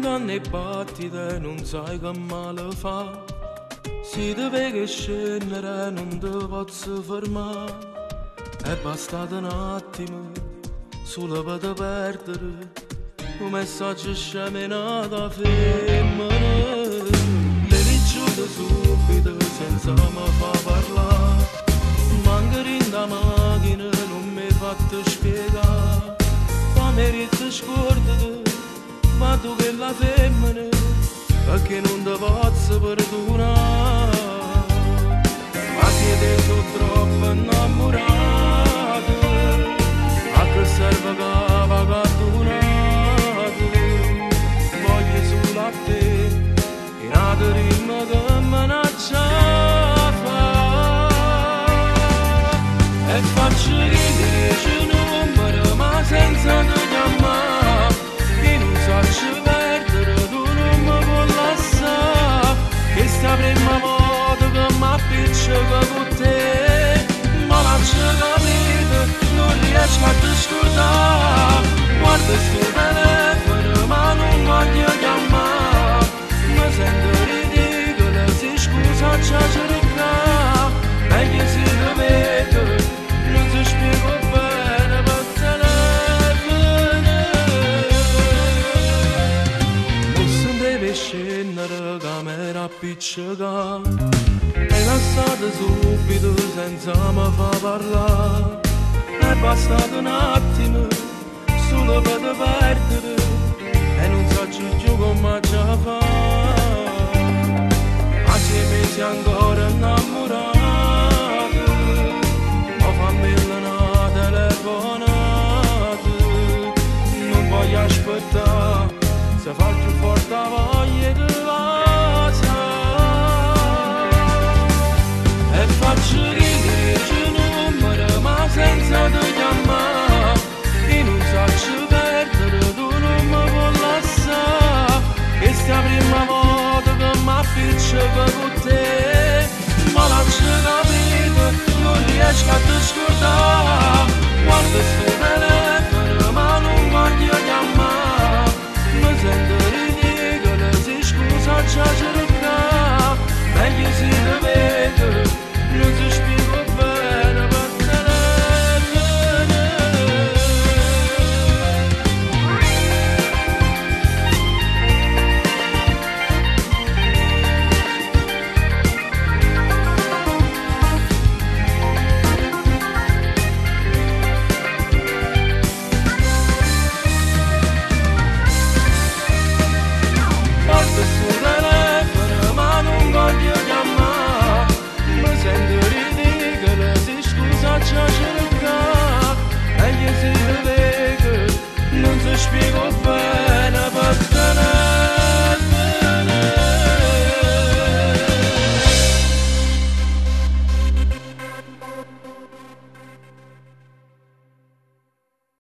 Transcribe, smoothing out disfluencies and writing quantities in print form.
anni e battite non sai che male fa. Si deve che scendere non ti posso fermare. È bastato un attimo solo per te perdere. Un messaggio sceminato femmina. Le ricciute subito senza mi fa parlare. Mancare in da macchina non mi fatto spiegare. Ma merito scordate, ma tu che la femmina, perché non ti posso perdonare. Ma siete so troppo innamorati, a che serve che va catturate? Voglio solo a te, e nata rima che manaccia fa. E faccio ridere il numero, ma senza te chiamare, che non so perdere, tu non mi vuoi lasciare. Che sta prima volta che mi appiccica con te, ma lascia capire, non riesco a te scordare. Guarda sto telefono ma non voglio chiamare. Mi sento ridicolo, se scusa già cercare. Meglio se lo vedo, non ti spiego bene per telefono. Non si deve scendere che mi era appiccicato. E lasciate subito senza mi fa parlare. È bastato un attimo solo per te perdere, e non so più come già fa. Ma se pensi ancora